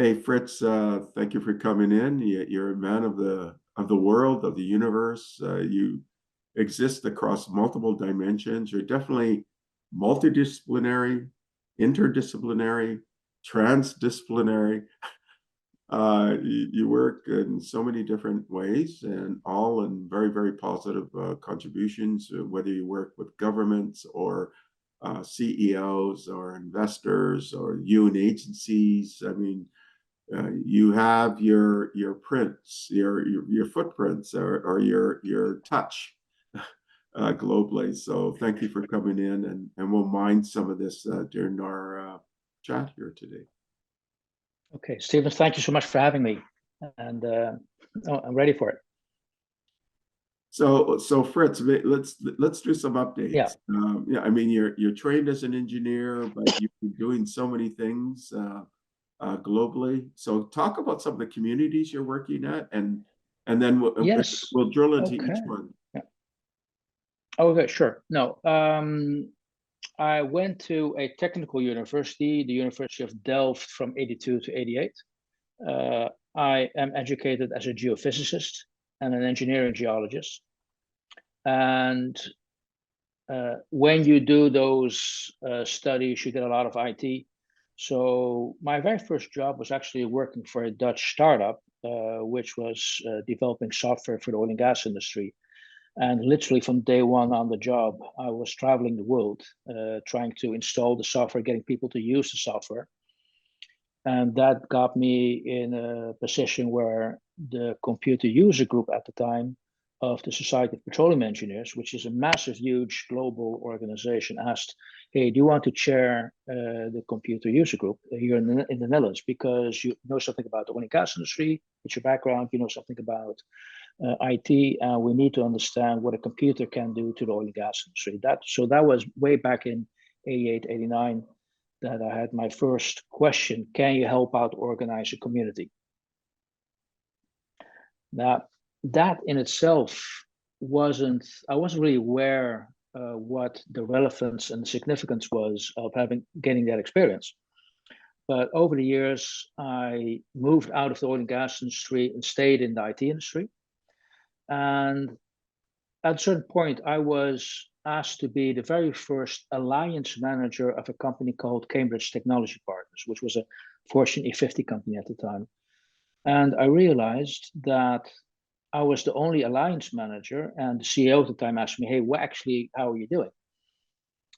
Hey Fritz, thank you for coming in. You're a man of the world, of the universe. You exist across multiple dimensions. You're definitely multidisciplinary, interdisciplinary, transdisciplinary. You work in so many different ways, and all in very, very positive contributions. Whether you work with governments or CEOs or investors or UN agencies. I mean, you have your prints, your footprints, or your touch globally. So thank you for coming in, and we'll mine some of this during our chat here today. Okay, Stephen, thank you so much for having me, and I'm ready for it. So Fritz, let's do some updates. Yeah. Yeah, I mean you're trained as an engineer, but you've been doing so many things globally. So talk about some of the communities you're working at, and then Yes. we'll drill into Okay. each one. Yeah. Okay, sure. No, I went to a technical university, the University of Delft, from 82 to 88. I am educated as a geophysicist and an engineering geologist. And when you do those studies, you get a lot of IT. So my very first job was actually working for a Dutch startup, which was developing software for the oil and gas industry. And literally from day one on the job, I was traveling the world, trying to install the software, getting people to use the software. And that got me in a position where the computer user group at the time of the Society of Petroleum Engineers, which is a massive, huge global organization, asked, hey, do you want to chair the computer user group here in the Netherlands? Because you know something about the oil and gas industry, it's your background, you know something about IT, and we need to understand what a computer can do to the oil and gas industry. So that was way back in 88, 89, that I had my first question: can you help out organize a community? Now, that in itself I wasn't really aware what the relevance and the significance was of getting that experience. But over the years, I moved out of the oil and gas industry and stayed in the IT industry. And at a certain point, I was asked to be the very first alliance manager of a company called Cambridge Technology Partners, which was a Fortune E50 company at the time. And I realized that I was the only alliance manager, and the CEO at the time asked me, hey, how are you doing?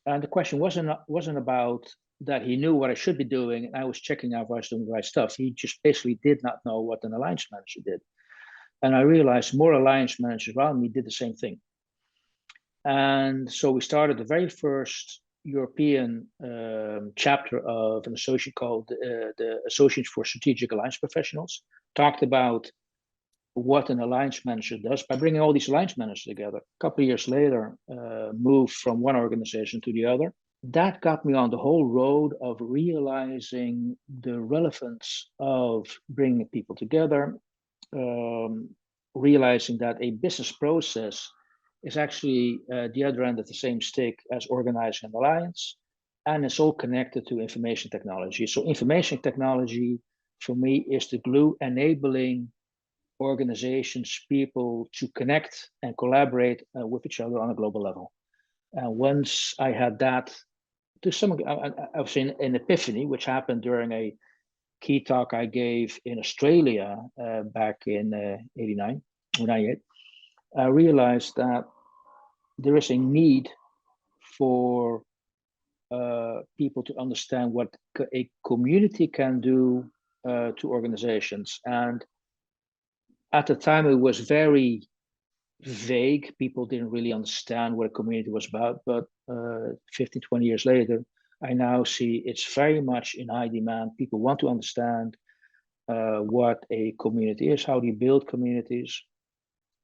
And the question wasn't about that he knew what I should be doing, and I was checking out if I was doing the right stuff. He just basically did not know what an alliance manager did. And I realized more alliance managers around me did the same thing. And so we started the very first European chapter of an association called the Association for Strategic Alliance Professionals, talked about what an alliance manager does by bringing all these alliance managers together. A couple of years later, moved from one organization to the other. That got me on the whole road of realizing the relevance of bringing people together, realizing that a business process is actually the other end of the same stick as organizing an alliance, and it's all connected to information technology. So information technology, for me, is the glue enabling organizations, people to connect and collaborate with each other on a global level. And once I had that, I was in an epiphany, which happened during a key talk I gave in Australia back in 89 or 98. I realized that there is a need for people to understand what a community can do to organizations. And at the time, it was very vague. People didn't really understand what a community was about. But 15, 20 years later, I now see it's very much in high demand. People want to understand what a community is, how do you build communities.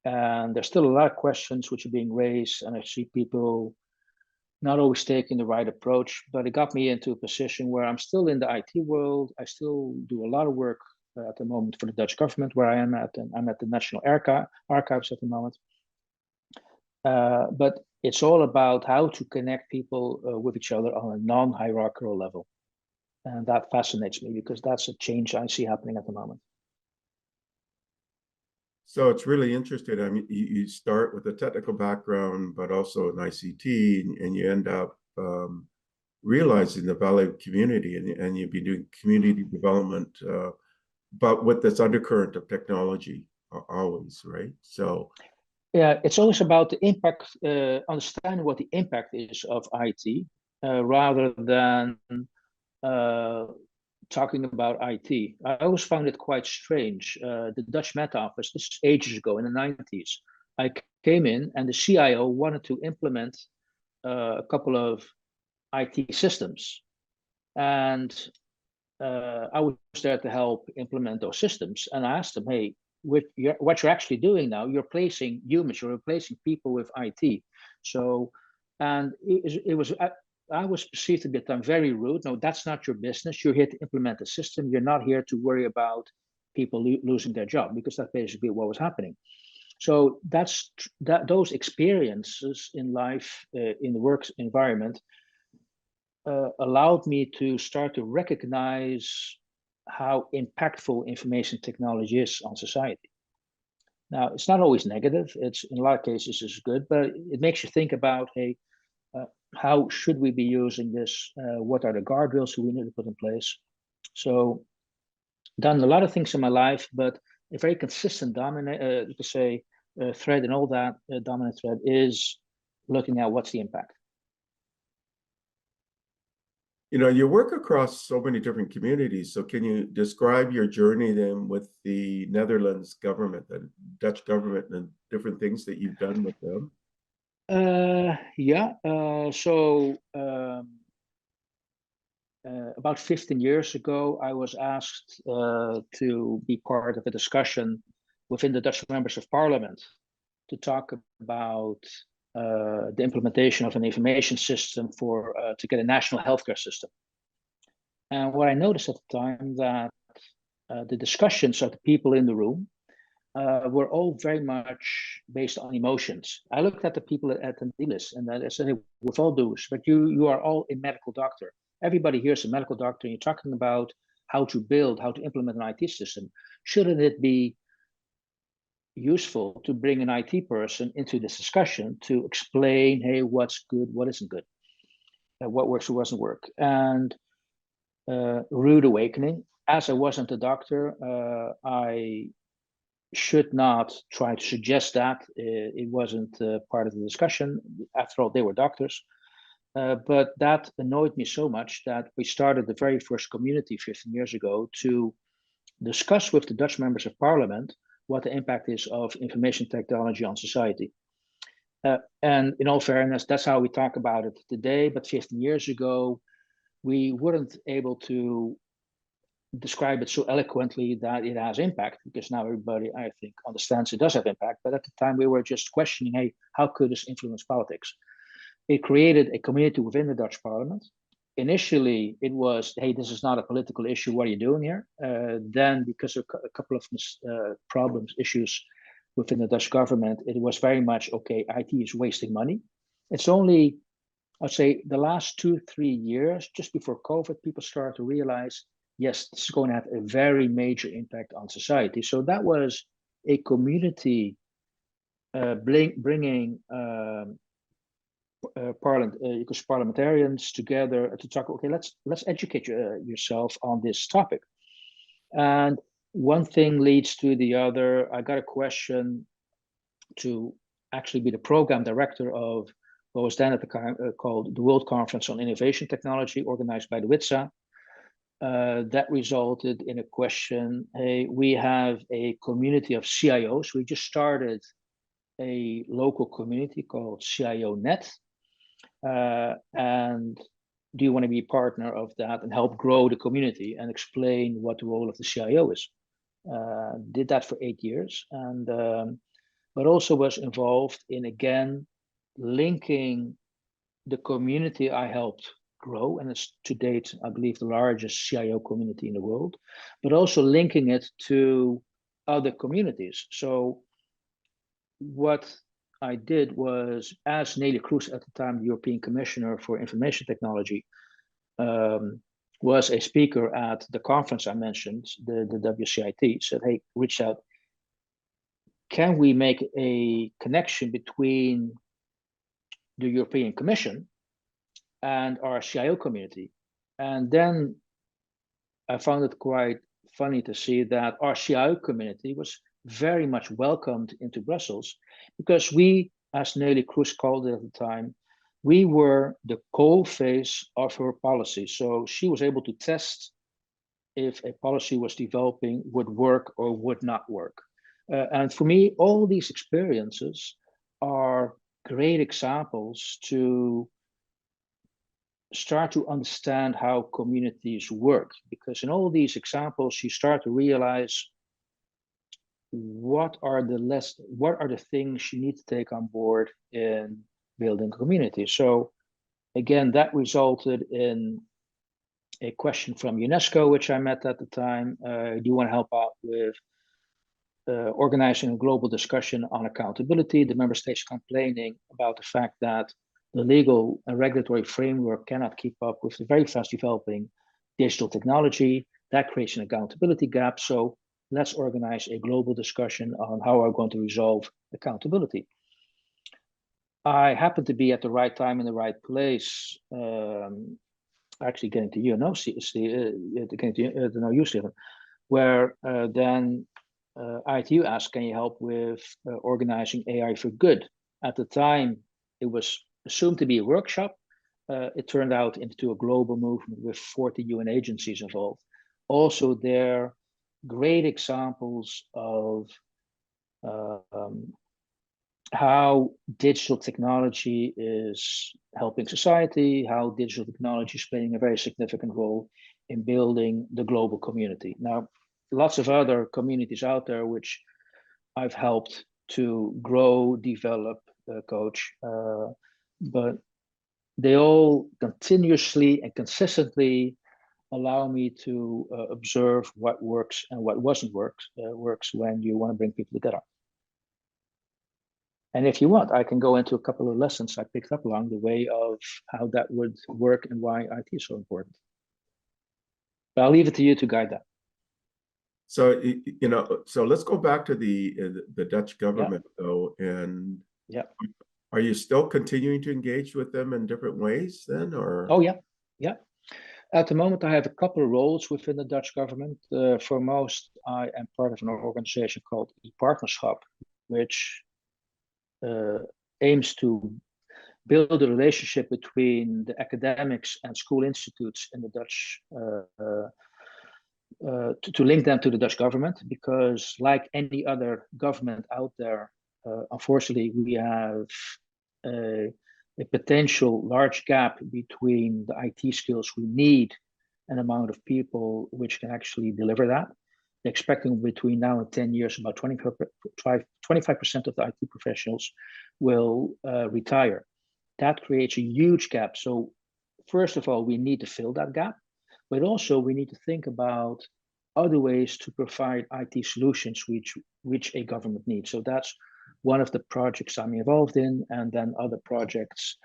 And there's still a lot of questions which are being raised, and I see people not always taking the right approach, but it got me into a position where I'm still in the IT world. I still do a lot of work at the moment for the Dutch government where I am at, and I'm at the National Archives at the moment. But it's all about how to connect people with each other on a non-hierarchical level. And that fascinates me because that's a change I see happening at the moment. So it's really interesting. I mean, you start with a technical background, but also an ICT, and you end up realizing the value of community, and you've been doing community development, but with this undercurrent of technology always, right? So yeah, it's always about the impact, understanding what the impact is of IT, rather than talking about IT. I always found it quite strange. The Dutch Met Office, this is ages ago in the 90s, I came in and the CIO wanted to implement a couple of IT systems. And I was there to help implement those systems. And I asked them, hey, what you're actually doing now, you're replacing humans, you're replacing people with IT. So, and it was, I was perceived to be at the time very rude. No, that's not your business. You're here to implement a system. You're not here to worry about people losing their job, because that's basically what was happening. So those experiences in life, in the work environment, allowed me to start to recognize how impactful information technology is on society. Now, it's not always negative. It's in a lot of cases is good, but it makes you think about, hey, how should we be using this? What are the guardrails we need to put in place? So, done a lot of things in my life, but a very consistent dominant, thread in all that dominant thread is looking at what's the impact. you know, you work across so many different communities. So can you describe your journey then with the Netherlands government, the Dutch government, and different things that you've done with them? Yeah. About 15 years ago, I was asked to be part of a discussion within the Dutch members of parliament to talk about the implementation of an information system for to get a national healthcare system. And what I noticed at the time that the discussions of the people in the room were all very much based on emotions. I looked at the people at the list and I said, hey, with all due respect, you are all a medical doctor. Everybody here is a medical doctor, and you're talking about how to implement an IT system. Shouldn't it be useful to bring an IT person into this discussion to explain, hey, what's good, what isn't good, what works, what doesn't work? And rude awakening. As I wasn't a doctor, I should not try to suggest that. It wasn't part of the discussion. After all, they were doctors. But that annoyed me so much that we started the very first community 15 years ago to discuss with the Dutch members of parliament what the impact is of information technology on society. And in all fairness, that's how we talk about it today. But 15 years ago, we weren't able to describe it so eloquently that it has impact, because now everybody, I think, understands it does have impact. But at the time, we were just questioning, hey, how could this influence politics? It created a community within the Dutch parliament. Initially, it was, hey, this is not a political issue. What are you doing here? Then, because of a couple of issues within the Dutch government, it was very much, okay, IT is wasting money. It's only, I'd say, the last 2-3 years, just before COVID, people started to realize, yes, this is going to have a very major impact on society. So that was a community bringing parliamentarians together to talk. Okay, let's educate yourself on this topic. And one thing leads to the other. I got a question to actually be the program director of what was then at the time called the World Conference on Innovation Technology, organized by the WITSA. That resulted in a question. Hey, we have a community of CIOs. We just started a local community called CIO Net. And do you want to be a partner of that and help grow the community and explain what the role of the CIO is? Did that for 8 years, and but also was involved in, again, linking the community I helped grow, and it's to date, I believe, the largest CIO community in the world, but also linking it to other communities. So what I did was, as Nelly Kroes at the time, the European Commissioner for Information Technology, was a speaker at the conference I mentioned, the WCIT, said, hey, reached out, can we make a connection between the European Commission and our CIO community? And then I found it quite funny to see that our CIO community was very much welcomed into Brussels, because we, as Nelly Cruz called it at the time, we were the coal face of her policy. So she was able to test if a policy was developing would work or would not work. And for me, all these experiences are great examples to start to understand how communities work, because in all these examples you start to realize what are the things you need to take on board in building communities. So again, that resulted in a question from UNESCO, which I met at the time. Do you want to help out with organizing a global discussion on accountability? The member states complaining about the fact that the legal and regulatory framework cannot keep up with the very fast developing digital technology. That creates an accountability gap. So let's organize a global discussion on how we're going to resolve accountability. I happened to be at the right time in the right place, actually getting to the UC, where then ITU asked, can you help with organizing AI for good? At the time, it was assumed to be a workshop. It turned out into a global movement with 40 UN agencies involved. Also, there are great examples of how digital technology is helping society, how digital technology is playing a very significant role in building the global community. Now, lots of other communities out there which I've helped to grow, develop, coach, but they all continuously and consistently allow me to observe what works and what works when you want to bring people together. And if you want, I can go into a couple of lessons I picked up along the way of how that would work and why IT is so important. But I'll leave it to you to guide that. So, so let's go back to the Dutch government, though. And are you still continuing to engage with them in different ways then, or? Oh, yeah. At the moment, I have a couple of roles within the Dutch government. Foremost, I am part of an organization called ePartnerschap, which aims to build a relationship between the academics and school institutes in the Dutch, to link them to the Dutch government, because like any other government out there, unfortunately, we have a potential large gap between the IT skills we need and amount of people which can actually deliver that. They're expecting between now and 10 years, about 25% of the IT professionals will retire. That creates a huge gap. So first of all, we need to fill that gap, but also we need to think about other ways to provide IT solutions which a government needs. So that's one of the projects I'm involved in, and then other projects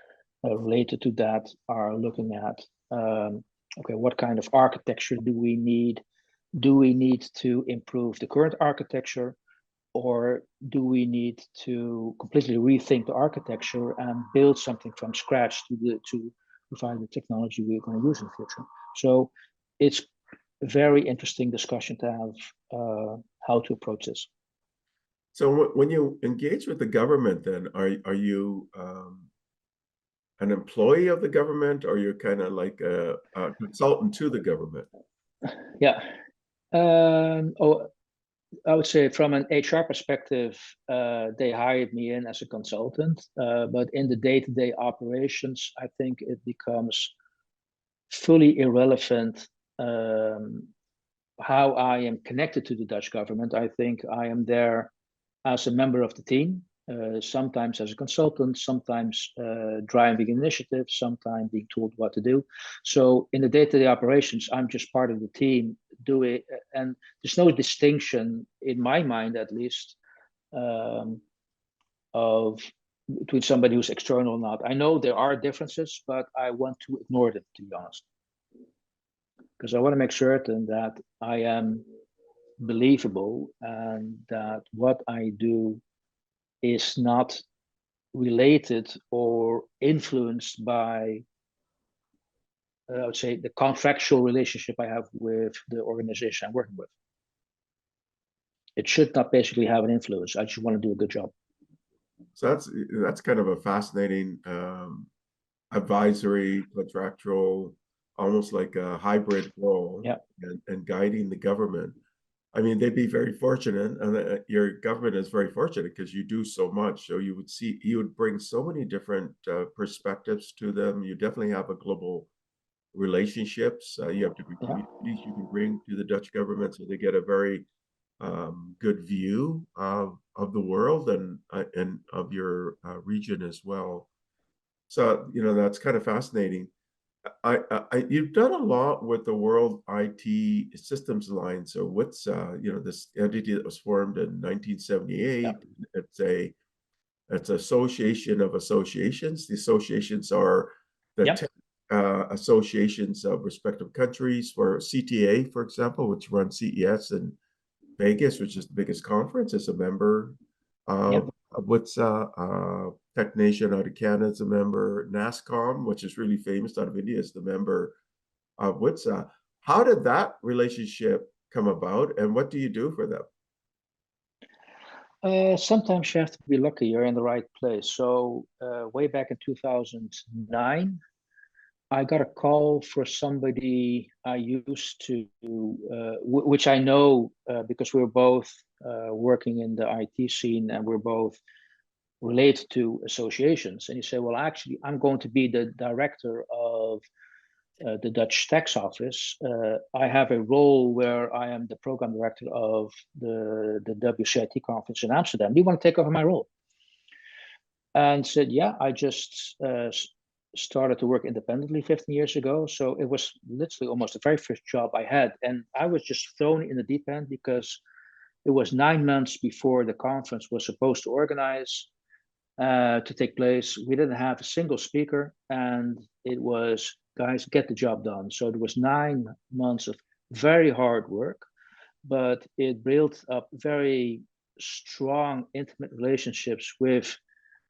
related to that are looking at, okay, what kind of architecture do we need? Do we need to improve the current architecture, or do we need to completely rethink the architecture and build something from scratch to provide the technology we're going to use in the future? So it's a very interesting discussion to have how to approach this. So when you engage with the government, then are you an employee of the government, or you're kind of like a consultant to the government? Yeah. I would say from an HR perspective, they hired me in as a consultant, but in the day-to-day operations, I think it becomes fully irrelevant how I am connected to the Dutch government. I think I am there as a member of the team, sometimes as a consultant, sometimes driving initiatives, sometimes being told what to do. So in the day-to-day operations, I'm just part of the team doing, and there's no distinction in my mind, at least, of between somebody who's external or not. I know there are differences, but I want to ignore them, to be honest. because I want to make certain that I am believable and that what I do is not related or influenced by, I would say, the contractual relationship I have with the organization I'm working with. It should not basically have an influence. I just want to do a good job. So that's kind of a fascinating advisory, contractual, almost like a hybrid role, Yeah. and guiding the government. I mean, they'd be very fortunate, and your government is very fortunate because you do so much. So you would bring so many different perspectives to them. You definitely have a global relationships. You have different communities you can bring to the Dutch government, so they get a very good view of the world and of your region as well. So that's kind of fascinating. You've done a lot with the World IT Systems Alliance. So what's this entity that was formed in 1978? Yeah. It's an association of associations. The associations are the associations of respective countries. For CTA, for example, which runs CES in Vegas, which is the biggest conference, is a member of what's Tech Nation out of Canada is a member. NASSCOM, which is really famous out of India, is the member of what's how did that relationship come about, and what do you do for them? Sometimes you have to be lucky you're in the right place. So way back in 2009, I got a call for somebody I used to, which I know because we're both working in the IT scene and we're both related to associations. And he said, well, actually, I'm going to be the director of the Dutch tax office. I have a role where I am the program director of the WCIT conference in Amsterdam. Do you want to take over my role? And said, yeah, I just started to work independently 15 years ago. So it was literally almost the very first job I had. And I was just thrown in the deep end because it was 9 months before the conference was supposed to organize, to take place. We didn't have a single speaker, and it was, guys, get the job done. So it was 9 months of very hard work, but it built up very strong, intimate relationships with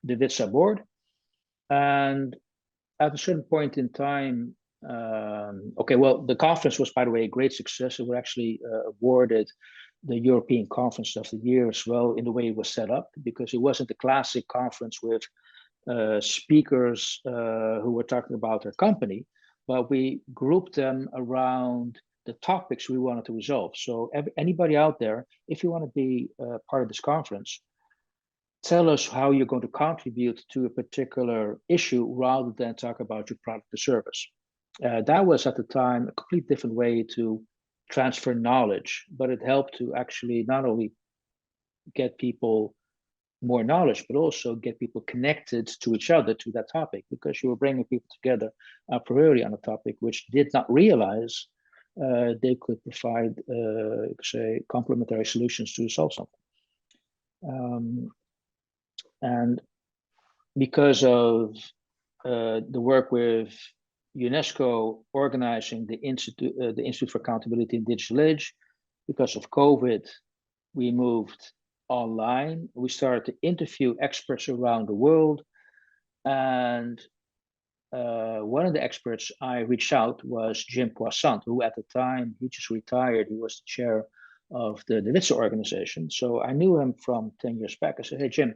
the WITSA board. And at a certain point in time, okay, well, the conference was, by the way, a great success. It was actually awarded the European Conference of the Year as well, in the way it was set up, because it wasn't the classic conference with speakers who were talking about their company, but we grouped them around the topics we wanted to resolve. So anybody out there, if you want to be part of this conference, tell us how you're going to contribute to a particular issue rather than talk about your product or service. That was at the time a complete different way to transfer knowledge, but it helped to actually not only get people more knowledge, but also get people connected to each other to that topic, because you were bringing people together a priori on a topic which did not realize they could provide, say, complementary solutions to solve something. And because of the work with UNESCO organizing the Institute for Accountability in Digital Age, because of COVID, we moved online. We started to interview experts around the world. And one of the experts I reached out was Jim Poissant, who at the time, he just retired. He was the chair of the WITSA organization. So I knew him from 10 years back. I said, hey, Jim,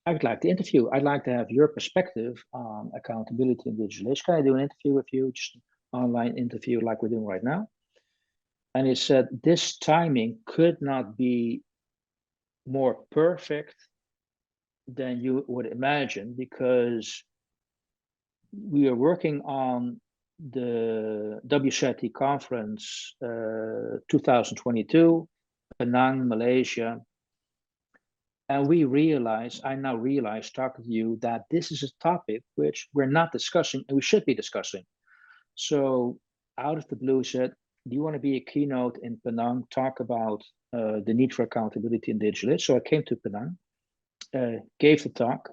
I'd like to interview. I'd like to have your perspective on accountability in digital age. Can I do an interview with you? Just an online interview like we're doing right now. And he said, this timing could not be more perfect than you would imagine, because we are working on the WCIT conference 2022, Penang, Malaysia. And I now realize talking to you, that this is a topic which we're not discussing and we should be discussing. So out of the blue said, do you want to be a keynote in Penang, talk about the need for accountability in digital age? So I came to Penang, gave the talk,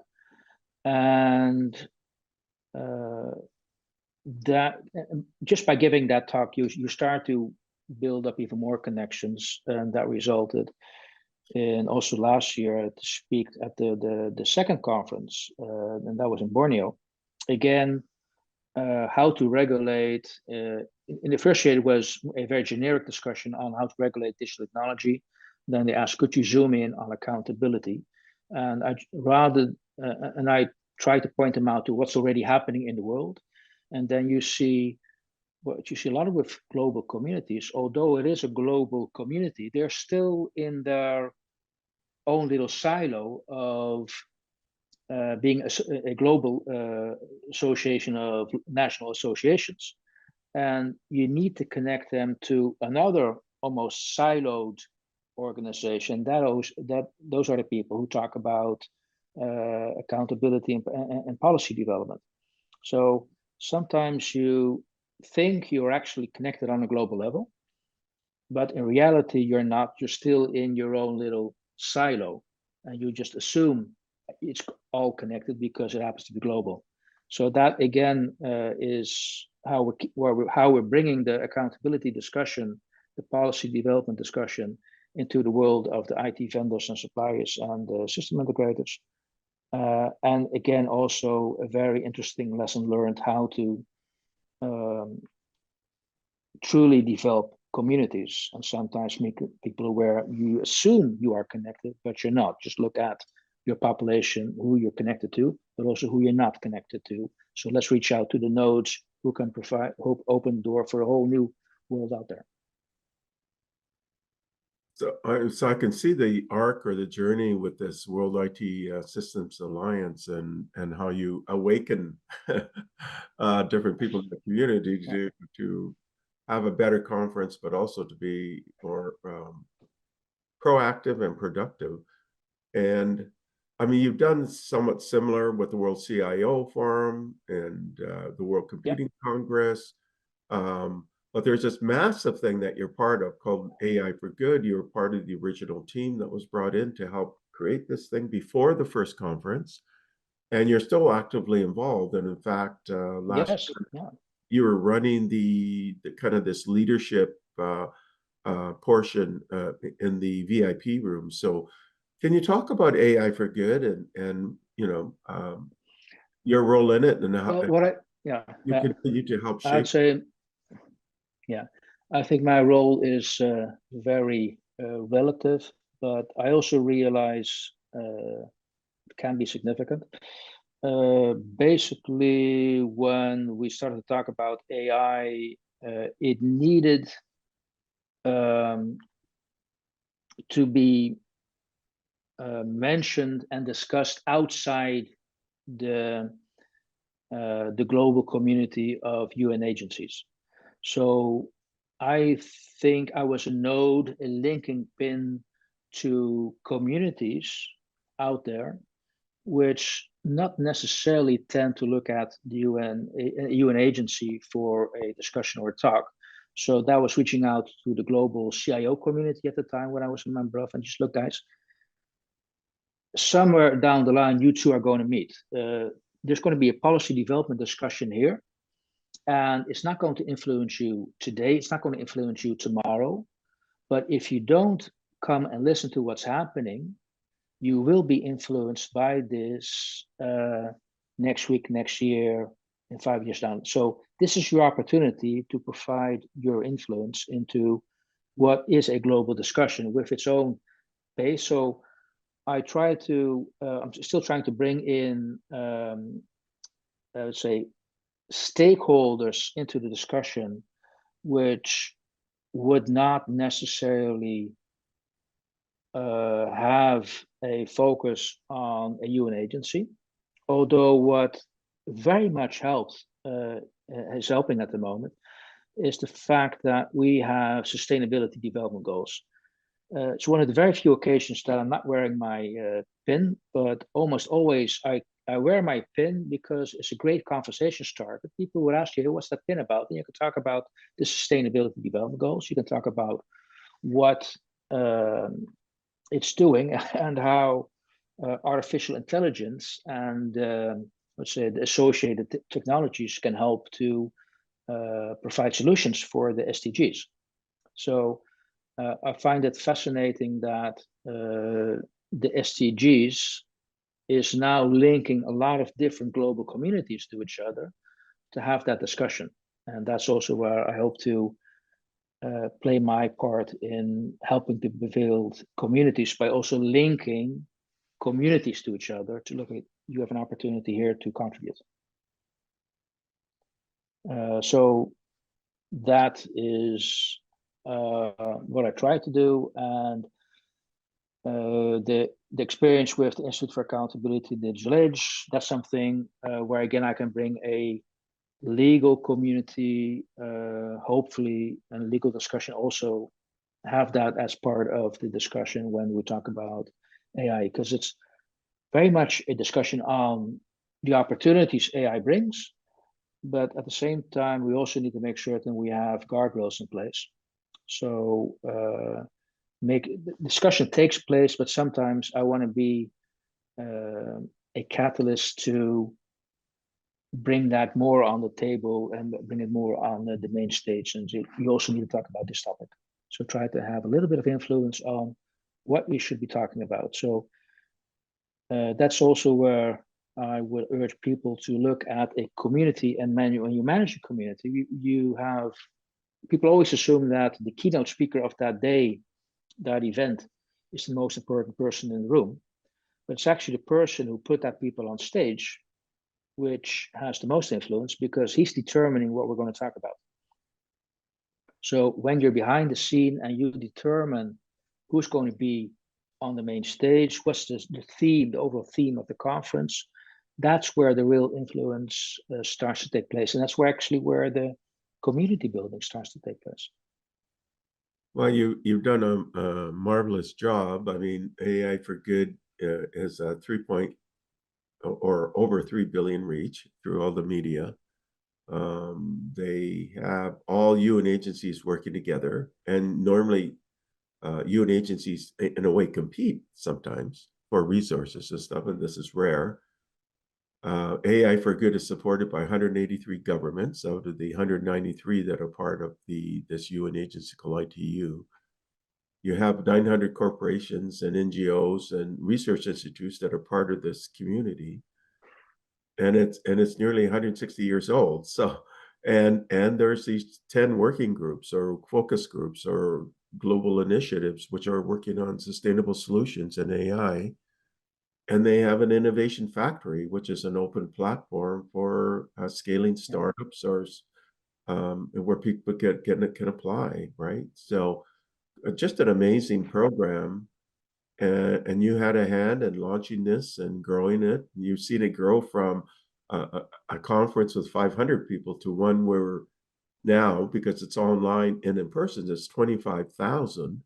and that just by giving that talk, you start to build up even more connections, and that resulted in also last year to speak at the second conference, and that was in Borneo. Again, how to regulate. In the first year, it was a very generic discussion on how to regulate digital technology. Then they asked, could you zoom in on accountability? And I try to point them out to what's already happening in the world. And then you see what you see a lot of with global communities, although it is a global community, they're still in their own little silo of being a global association of national associations. And you need to connect them to another almost siloed organization. Those are the people who talk about accountability and policy development. So sometimes you think you're actually connected on a global level, but in reality, you're not. You're still in your own little silo, and you just assume it's all connected because it happens to be global. So that again is how we're bringing the accountability discussion, the policy development discussion into the world of the IT vendors and suppliers and the system integrators. And again, also a very interesting lesson learned how to truly develop communities, and sometimes make people aware you assume you are connected, but you're not. Just look at your population, who you're connected to, but also who you're not connected to. So let's reach out to the nodes who can provide, open the door for a whole new world out there. So I can see the arc or the journey with this World IT Systems Alliance, and how you awaken different people in the community to have a better conference, but also to be more proactive and productive. And I mean, you've done somewhat similar with the World CIO Forum and the World Computing Congress. But there's this massive thing that you're part of called AI for Good. You were part of the original team that was brought in to help create this thing before the first conference. And you're still actively involved. And in fact, last year, you were running the kind of this leadership portion in the VIP room. So can you talk about AI for Good and your role in it, and how you continue to help shape? I'd say, I think my role is very relative, but I also realize it can be significant. Basically, when we started to talk about AI, it needed to be mentioned and discussed outside the global community of UN agencies. So I think I was a node, a linking pin to communities out there, which not necessarily tend to look at the UN agency for a discussion or a talk. So that was reaching out to the global CIO community at the time when I was a member of, and just look, guys, somewhere down the line, you two are going to meet. There's going to be a policy development discussion here, and it's not going to influence you today. It's not going to influence you tomorrow. But if you don't come and listen to what's happening, you will be influenced by this next week, next year, and 5 years down. So this is your opportunity to provide your influence into what is a global discussion with its own pace. So I try to, I'm still trying to bring in, I would say, stakeholders into the discussion, which would not necessarily have a focus on a UN agency. Although what very much helps, is helping at the moment, is the fact that we have sustainability development goals. It's one of the very few occasions that I'm not wearing my pin, but almost always I wear my pin because it's a great conversation starter. People would ask you, hey, what's that pin about? And you can talk about the sustainability development goals. You can talk about what it's doing and how artificial intelligence and let's say, the associated technologies can help to provide solutions for the SDGs. So I find it fascinating that the SDGs is now linking a lot of different global communities to each other to have that discussion. And that's also where I hope to play my part in helping to build communities by also linking communities to each other to look at, you have an opportunity here to contribute. So that is what I try to do. And the experience with the Institute for Accountability in the Digital Age, that's something where again I can bring a legal community, hopefully, and legal discussion also have that as part of the discussion when we talk about AI, because it's very much a discussion on the opportunities AI brings, but at the same time, we also need to make certain we have guardrails in place. So discussion takes place, but sometimes I want to be a catalyst to bring that more on the table and bring it more on the main stage. And you also need to talk about this topic. So try to have a little bit of influence on what we should be talking about. So that's also where I would urge people to look at a community and when you manage a community, you have, people always assume that the keynote speaker of that day, that event, is the most important person in the room. But it's actually the person who put that people on stage which has the most influence, because he's determining what we're going to talk about. So when you're behind the scene and you determine who's going to be on the main stage, what's the theme, the overall theme of the conference, that's where the real influence starts to take place. And that's where actually where the community building starts to take place. Well, you've done a marvelous job. I mean, AI for Good is a 3 or over 3 billion reach through all the media. They have all UN agencies working together, and normally UN agencies in a way compete sometimes for resources and stuff, and this is rare. AI for Good is supported by 183 governments out of the 193 that are part of this UN agency called ITU. You have 900 corporations and NGOs and research institutes that are part of this community, and it's nearly 160 years old. So, and there's these 10 working groups or focus groups or global initiatives which are working on sustainable solutions in AI. And they have an innovation factory, which is an open platform for scaling startups or where people can apply, right? So just an amazing program. And you had a hand in launching this and growing it. You've seen it grow from a conference with 500 people to one where now, because it's online and in person, it's 25,000.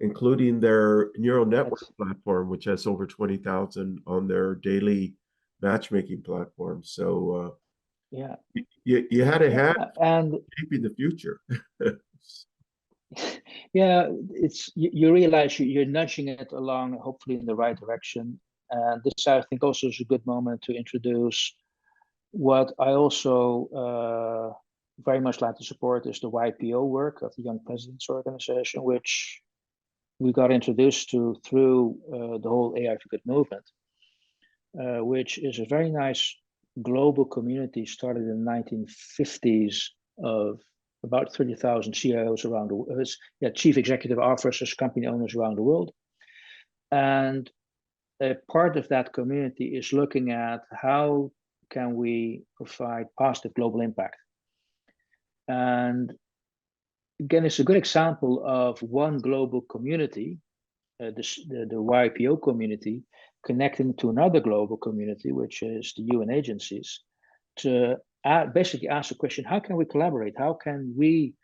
Including their neural network platform, which has over 20,000 on their daily matchmaking platform. So yeah, you had a hand and shaping the future. yeah, it's you realize you're nudging it along, hopefully in the right direction. And this, I think, also is a good moment to introduce what I also very much like to support is the YPO work of the Young Presidents Organization, which we got introduced to through the whole AI for Good movement, which is a very nice global community started in the 1950s of about 30,000 CIOs around the world, chief executive officers, company owners around the world. And a part of that community is looking at how can we provide positive global impact. And again, it's a good example of one global community, the YPO community, connecting to another global community, which is the UN agencies, to basically ask the question: how can we collaborate? How can we,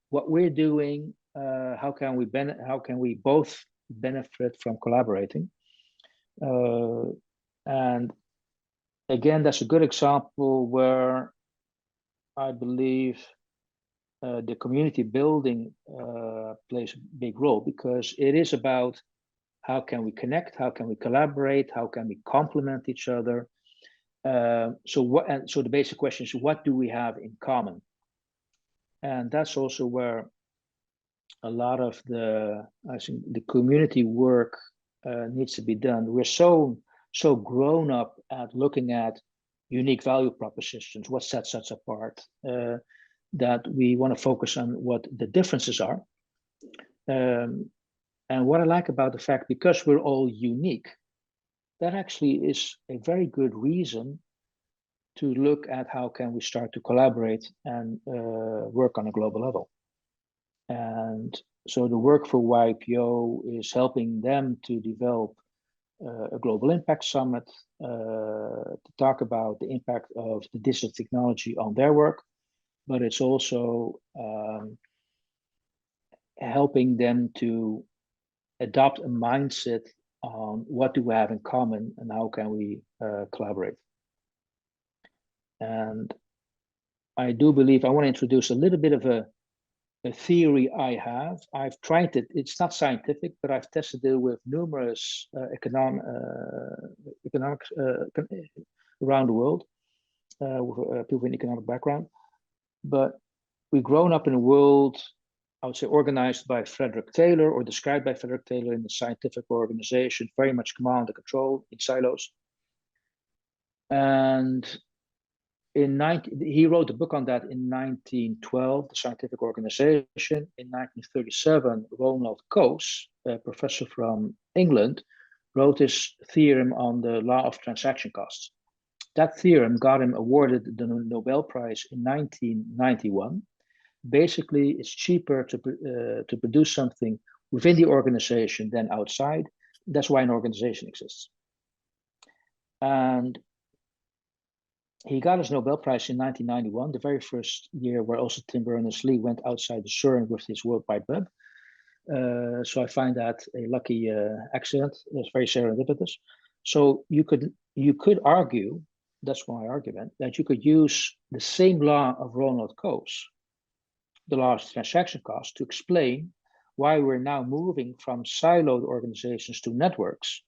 what we're doing, how can we both benefit from collaborating? And again, that's a good example where I believe the community building plays a big role, because it is about how can we connect, how can we collaborate, how can we complement each other. So the basic question is, what do we have in common? And that's also where a lot of I think the community work needs to be done. We're so grown up at looking at unique value propositions, what sets us apart, that we want to focus on what the differences are. And what I like about the fact, because we're all unique, that actually is a very good reason to look at how can we start to collaborate and work on a global level. And so the work for YPO is helping them to develop a global impact summit to talk about the impact of the digital technology on their work, but it's also helping them to adopt a mindset on what do we have in common and how can we collaborate. And I do believe I want to introduce a little bit of a theory I have. I've tried it. It's not scientific, but I've tested it with numerous economics around the world with people with economic background. But we've grown up in a world, I would say, organized by Frederick Taylor or described by Frederick Taylor in the scientific organization, very much command and control in silos. And he wrote a book on that in 1912, the Scientific Organization. In 1937, Ronald Coase, a professor from England, wrote his theorem on the law of transaction costs. That theorem got him awarded the Nobel Prize in 1991. Basically, it's cheaper to produce something within the organization than outside. That's why an organization exists. And he got his Nobel Prize in 1991, the very first year where also Tim Berners-Lee went outside the CERN with his World Wide Web. So I find that a lucky accident. It's very serendipitous. So you could argue, that's my argument, that you could use the same law of Ronald Coase, the law of transaction cost, to explain why we're now moving from siloed organizations to networks,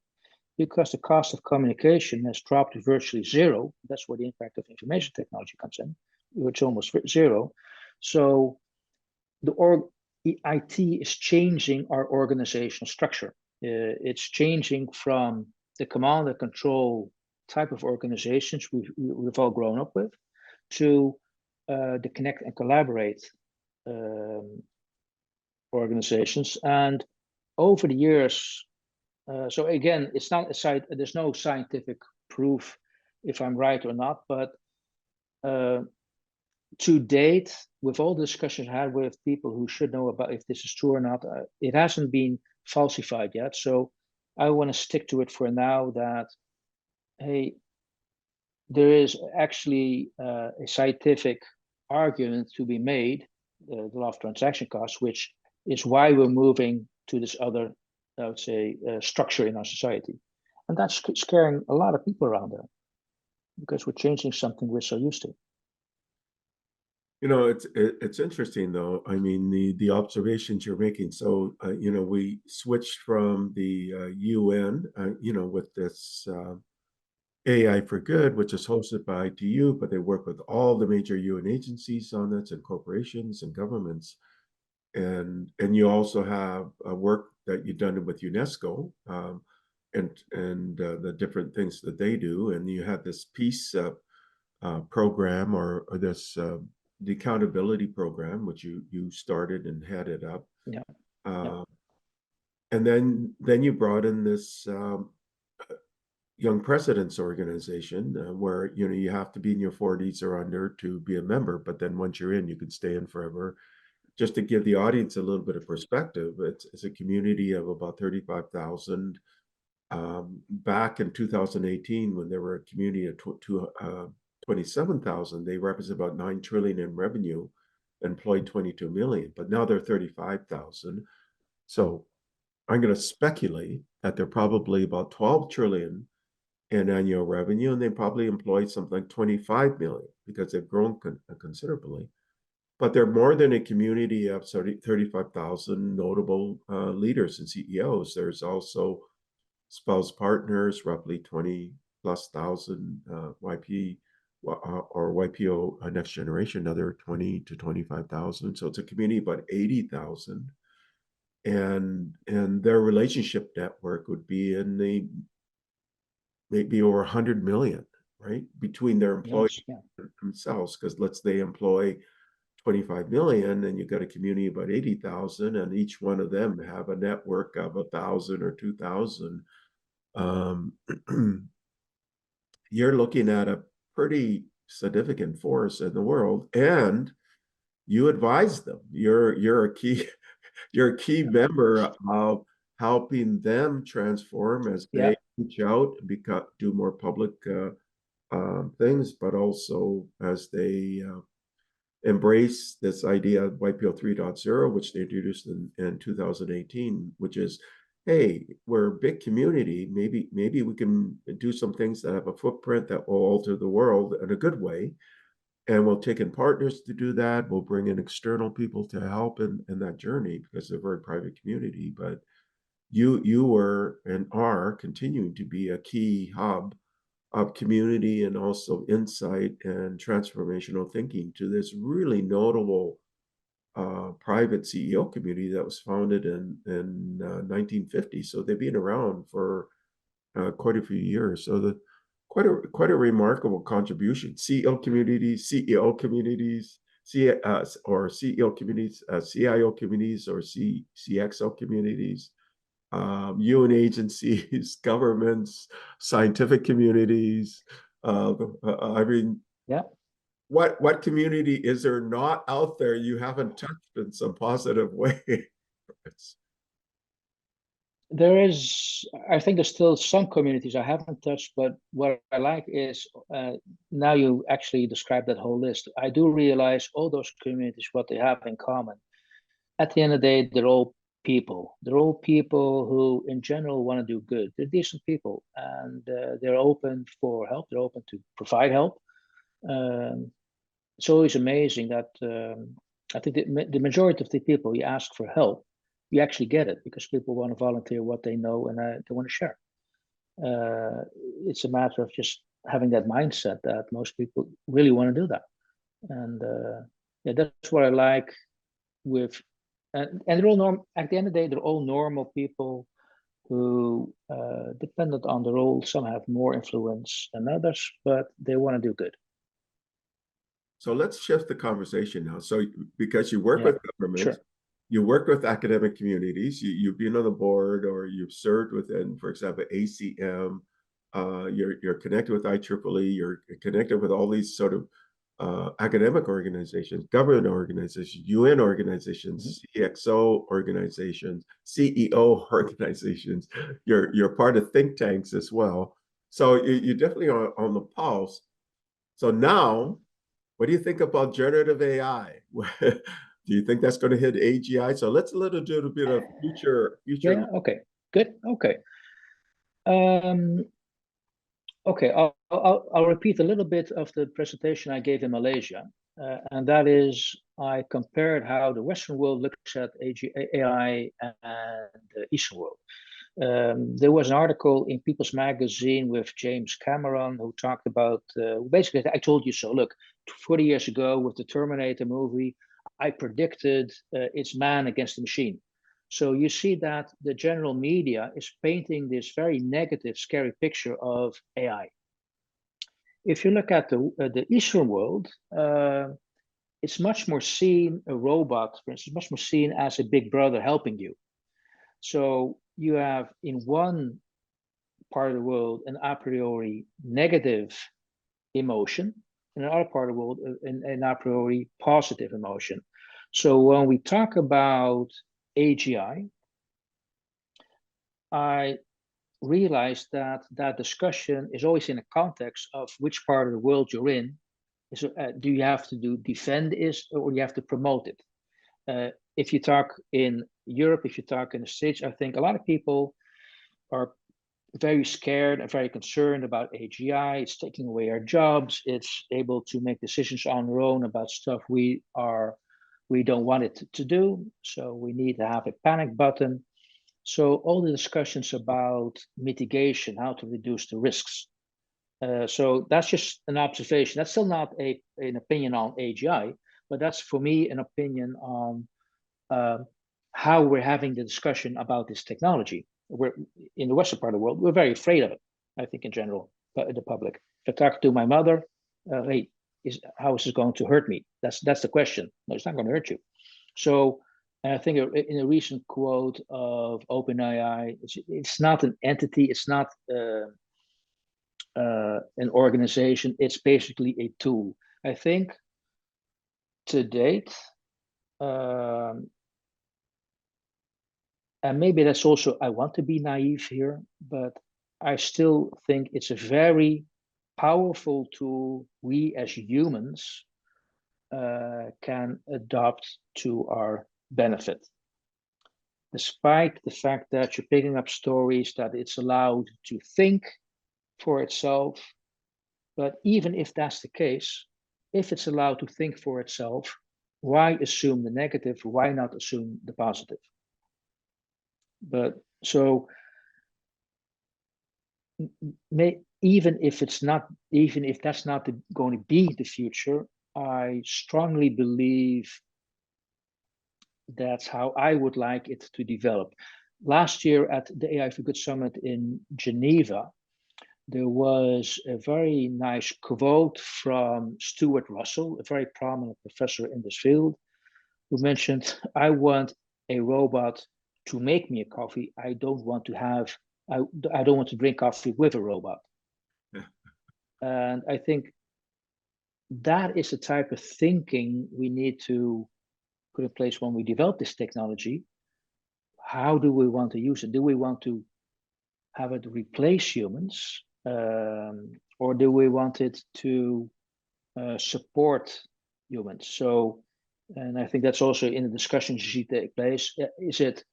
because the cost of communication has dropped to virtually zero. That's where the impact of information technology comes in, which is almost zero. So the IT is changing our organizational structure. It's changing from the command and control type of organizations we've all grown up with to the connect and collaborate organizations. And over the years, so again, it's not there's no scientific proof if I'm right or not, but to date, with all the discussions I had with people who should know about if this is true or not, it hasn't been falsified yet. So I want to stick to it for now that, hey, there is actually a scientific argument to be made, the law of transaction costs, which is why we're moving to this other, I would say, structure in our society. And that's scaring a lot of people around there because we're changing something we're so used to. You know, it's interesting though. I mean, the observations you're making. So, you know, we switched from the UN, you know, with this AI for Good, which is hosted by ITU, but they work with all the major UN agencies on it, and corporations and governments. And you also have work that you've done with UNESCO, and the different things that they do. And you have this peace program or this the accountability program, which you started and headed up. Yeah. And then you brought in this Young Presidents Organization, where you know you have to be in your 40s or under to be a member, but then once you're in, you can stay in forever. Just to give the audience a little bit of perspective, it's a community of about 35,000. Back in 2018, when there were a community of 27,000, they represent about 9 trillion in revenue, employed 22 million, but now they're 35,000. So I'm going to speculate that they're probably about 12 trillion in annual revenue, and they probably employ something like 25 million because they've grown considerably. But they're more than a community of 35,000 notable leaders and CEOs. There's also spouse partners, roughly 20 plus thousand YP or YPO next generation, another 20 to 25,000. So it's a community of about 80,000. And their relationship network would be in the maybe over 100 million, right? Between their employees Yes, yeah. themselves, because they employ 25 million and you've got a community of about 80,000 and each one of them have a network of 1,000 or 2,000. Um, you're looking at a pretty significant force in the world, and you advise them. You're a key you're a key member of helping them transform as Yeah. they reach out and do more public things, but also as they embrace this idea of YPO 3.0, which they introduced in 2018, which is, hey, we're a big community. Maybe we can do some things that have a footprint that will alter the world in a good way. And we'll take in partners to do that. We'll bring in external people to help in that journey because they're a very private community. But you were and are continuing to be a key hub of community and also insight and transformational thinking to this really notable private CEO community that was founded in 1950. So they've been around for quite a few years. So quite a remarkable contribution. CEO communities, or CEO communities, CIO communities, or CXO communities, UN agencies, governments, scientific communities. I mean, Yeah. what community is there not out there you haven't touched in some positive way? There is, I think there's still some communities I haven't touched, but what I like is now you actually describe that whole list. I do realize all those communities, what they have in common. At the end of the day, they're all people. They're all people who, in general, want to do good. They're decent people, and they're open for help. They're open to provide help. Um, it's always amazing that I think the majority of the people you ask for help, you actually get it because people want to volunteer what they know and they want to share. Uh, it's a matter of just having that mindset that most people really want to do that. And yeah, that's what I like with, and they're all at the end of the day, they're all normal people who, dependent on the role, some have more influence than others, but they want to do good. So let's shift the conversation now. So because you work Yeah, with governments, sure. you work with academic communities, you've been on the board or you've served within, for example, ACM, you're connected with IEEE, you're connected with all these sort of academic organizations, government organizations, UN Mhm. organizations, CXO organizations, CEO organizations. You're part of think tanks as well. So you're definitely on the pulse. So now, what do you think about generative AI? Do you think that's going to hit AGI? So let's do a bit of future. Yeah, okay, good. Okay. Um, okay, I'll repeat a little bit of the presentation I gave in Malaysia. And that is, I compared how the Western world looks at AI and the Eastern world. There was an article in People's Magazine with James Cameron who talked about basically, I told you so. Look, 40 years ago with the Terminator movie, I predicted it's man against the machine. So you see that the general media is painting this very negative, scary picture of AI. If you look at the Eastern world, it's much more seen, a robot, for instance, much more seen as a big brother helping you. So you have in one part of the world an a priori negative emotion, in another part of the world an a priori positive emotion. So when we talk about AGI, I realized that that discussion is always in a context of which part of the world you're in. So, do you have to defend is or you have to promote it? If you talk in Europe, if you talk in the States, I think a lot of people are very scared and very concerned about AGI. It's taking away our jobs. It's able to make decisions on our own about stuff we don't want it to do. So we need to have a panic button. So all the discussions about mitigation, how to reduce the risks, So that's just an observation. That's still not an opinion on AGI, but that's for me an opinion on how we're having the discussion about this technology. We're in the Western part of the world, we're very afraid of it, I think, in general, but the public. If I talk to my mother, hey, how is this going to hurt me? That's the question. No, it's not going to hurt you. So, and I think in a recent quote of OpenAI, it's not an entity, it's not an organization, it's basically a tool. I think to date, and maybe that's also, I want to be naive here, but I still think it's a very powerful tool we as humans can adopt to our benefit. Despite the fact that you're picking up stories that it's allowed to think for itself, but even if that's the case, if it's allowed to think for itself, why assume the negative? Why not assume the positive? But so even if that's not going to be the future, I strongly believe that's how I would like it to develop. Last year at the AI for Good Summit in Geneva, there was a very nice quote from Stuart Russell, a very prominent professor in this field, who mentioned, I want a robot to make me a coffee. I don't want to drink coffee with a robot. Yeah. And I think that is the type of thinking we need to put in place when we develop this technology. How do we want to use it? Do we want to have it replace humans? Or do we want it to support humans? So, and I think that's also in the discussions you see take place. Is it,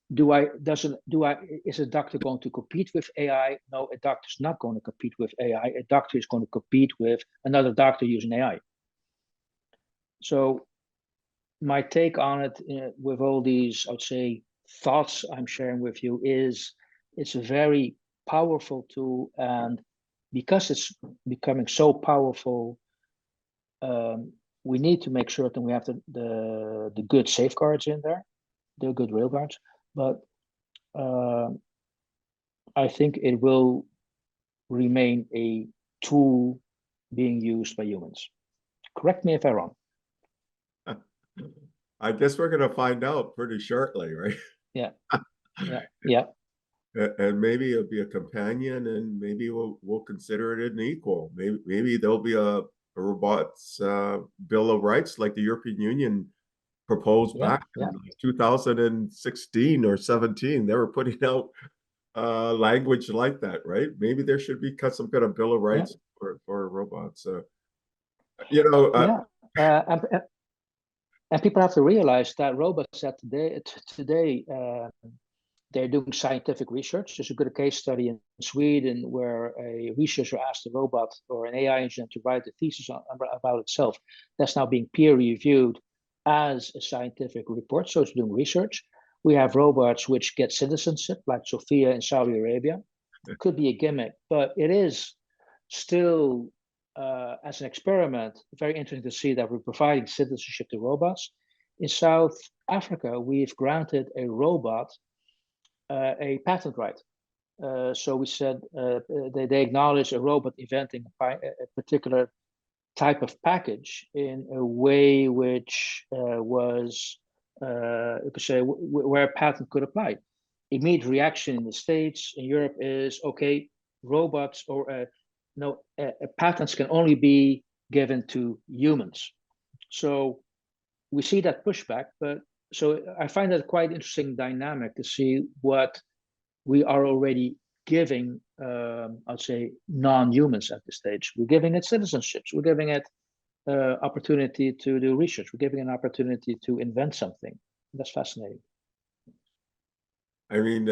is a doctor going to compete with AI? No, a doctor's not going to compete with AI. A doctor is going to compete with another doctor using AI. So my take on it, with all these, I would say, thoughts I'm sharing with you, is it's a very powerful tool, and because it's becoming so powerful, we need to make sure that we have the good safeguards in there, the good railguards. But I think it will remain a tool being used by humans. Correct me if I'm wrong. I guess we're going to find out pretty shortly, right? Yeah, yeah. And maybe it'll be a companion, and maybe we'll consider it an equal. Maybe there'll be a robots Bill of Rights like the European Union proposed back in 2016 or 17. They were putting out language like that, right? Maybe there should be some kind of Bill of Rights for robots. And people have to realize that robots that today they're doing scientific research. There's a good case study in Sweden where a researcher asked a robot or an AI engine to write a thesis about itself. That's now being peer reviewed as a scientific report. So it's doing research. We have robots which get citizenship, like Sophia in Saudi Arabia. It could be a gimmick, but it is still, as an experiment, very interesting to see that we're providing citizenship to robots. In South Africa, we've granted a robot a patent right. So we said they acknowledge a robot inventing a particular type of package in a way which was, you could say, where a patent could apply. Immediate reaction in the States, in Europe, is okay. Robots or patents can only be given to humans. So we see that pushback, but so I find that quite interesting dynamic to see what we are already giving, I'd say, non-humans at this stage. We're giving it citizenships. We're giving it opportunity to do research. We're giving an opportunity to invent something. That's fascinating. I mean,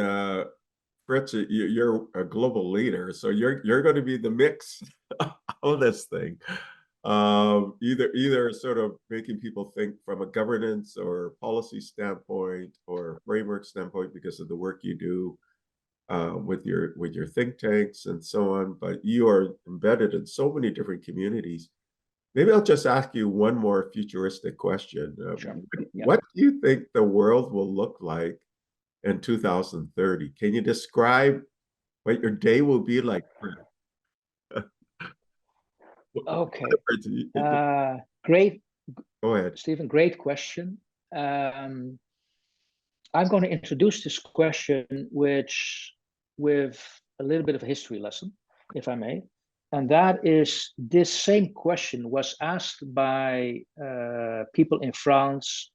Frits, you're a global leader, so you're going to be the mix of this thing. Either sort of making people think from a governance or policy standpoint or framework standpoint because of the work you do, with your think tanks and so on, but you are embedded in so many different communities. Maybe I'll just ask you one more futuristic question. Sure. Yeah. What do you think the world will look like in 2030? Can you describe what your day will be like? Okay. Great, Go ahead. Stephen. Great question. I'm going to introduce this question, with a little bit of a history lesson, if I may. And that is, this same question was asked by people in France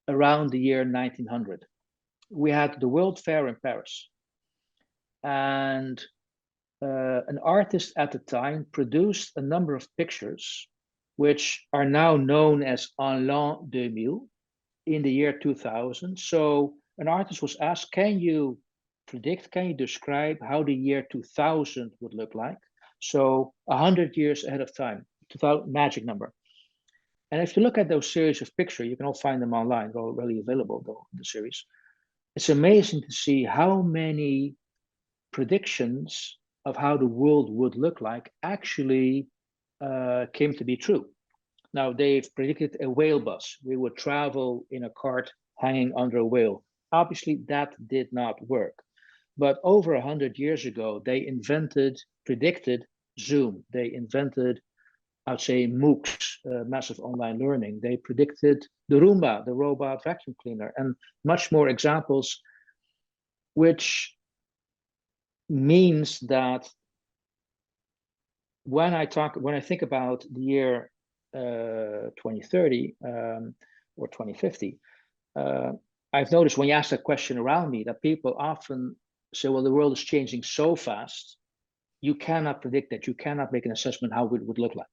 around the year 1900. We had the World Fair in Paris. And an artist at the time produced a number of pictures, which are now known as en l'an 2000, in the year 2000. So an artist was asked, can you describe how the year 2000 would look like? So 100 years ahead of time, 2000, magic number. And if you look at those series of pictures, you can all find them online, they're already available, though, the series. It's amazing to see how many predictions of how the world would look like actually came to be true. Now, they've predicted a whale bus. We would travel in a cart hanging under a whale. Obviously, that did not work. But over 100 years ago, they predicted Zoom. They invented, I'd say, MOOCs, massive online learning. They predicted the Roomba, the robot vacuum cleaner, and much more examples, which means that when I think about the year 2030 or 2050, I've noticed when you ask that question around me that people often say, well, the world is changing so fast, you cannot predict that. You cannot make an assessment how it would look like.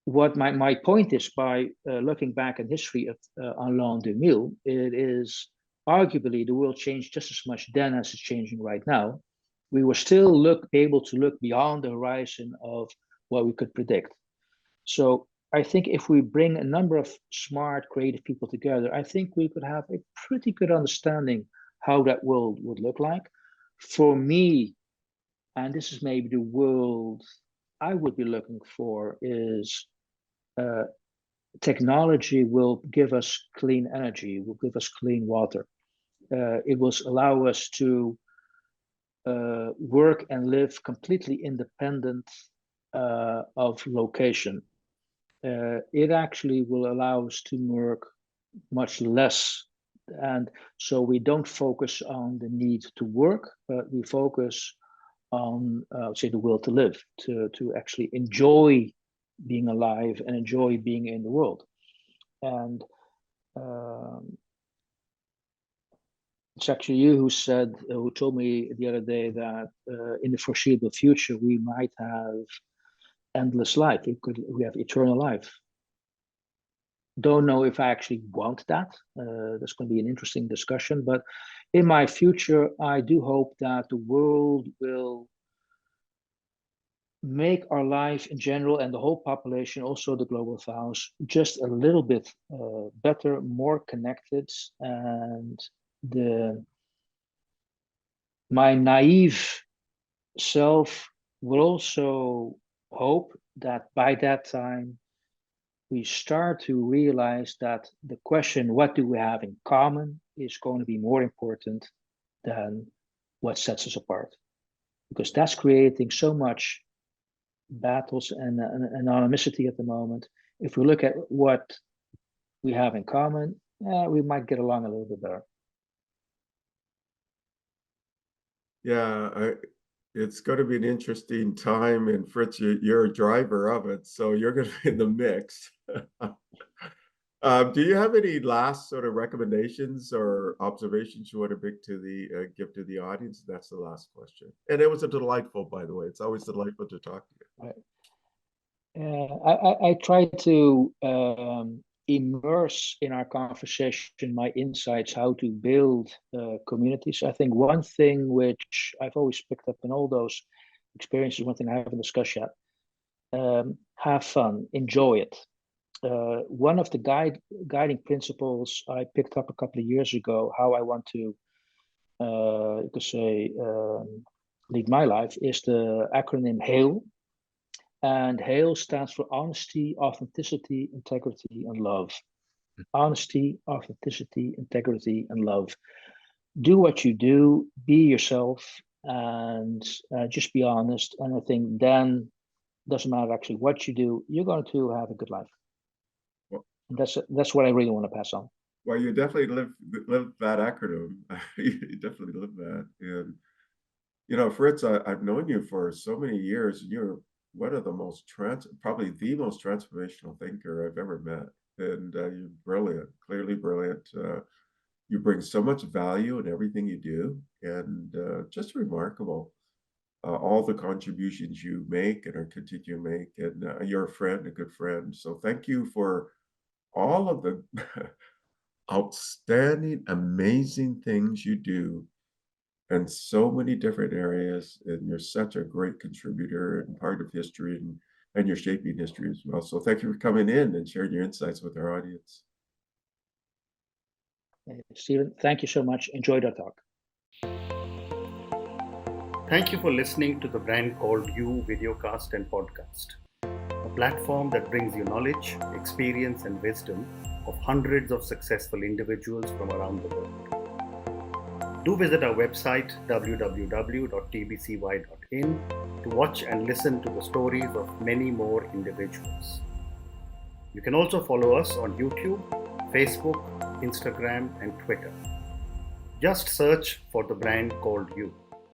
What my point is, by looking back in history of en l'an 2000, it is arguably the world changed just as much then as it's changing right now. We were still able to look beyond the horizon of what we could predict. So I think if we bring a number of smart, creative people together, I think we could have a pretty good understanding how that world would look like. For me, and this is maybe the world I would be looking for, is technology will give us clean energy, will give us clean water. It will allow us to work and live completely independent of location. It actually will allow us to work much less. And so we don't focus on the need to work, but we focus on, say, the will to live, to actually enjoy being alive and enjoy being in the world. And it's actually you who told me the other day that in the foreseeable future, we might have endless life. We have eternal life. Don't know if I actually want that. That's going to be an interesting discussion. But in my future, I do hope that the world will make our life in general, and the whole population, also the global south, just a little bit better, more connected. And my naive self will also hope that by that time we start to realize that the question, what do we have in common, is going to be more important than what sets us apart, because that's creating so much battles and anonymity at the moment. If we look at what we have in common, we might get along a little bit better. Yeah, it's going to be an interesting time, and Frits, you're a driver of it, so you're going to be in the mix. Do you have any last sort of recommendations or observations you want to give to the audience? That's the last question. And it was a delightful, by the way. It's always delightful to talk to you. Right. I try to immerse in our conversation my insights how to build communities. I think one thing which I've always picked up in all those experiences, one thing I haven't discussed yet, have fun, enjoy it. One of the guiding principles I picked up a couple of years ago, how I want to you could say, lead my life is the acronym HAIL. And HAIL stands for honesty, authenticity, integrity, and love. Honesty, authenticity, integrity, and love. Do what you do, be yourself, and just be honest. And I think then doesn't matter actually what you do, you're going to have a good life. Well, and that's what I really want to pass on. well, you definitely live that acronym. You definitely live that. And Fritz, I've known you for so many years. You're one of the probably the most transformational thinker I've ever met. And you're brilliant, clearly brilliant. You bring so much value in everything you do, and just remarkable. All the contributions you make and are continue to make, and you're a friend, a good friend. So thank you for all of the outstanding, amazing things you do in so many different areas. And you're such a great contributor and part of history, and you're shaping history as well. So thank you for coming in and sharing your insights with our audience. Stephen, thank you so much. Enjoyed our talk. Thank you for listening to the Brand Called You videocast and podcast, a platform that brings you knowledge, experience, and wisdom of hundreds of successful individuals from around the world. Do visit our website www.tbcy.in to watch and listen to the stories of many more individuals. You can also follow us on YouTube, Facebook, Instagram, and Twitter. Just search for the Brand Called You.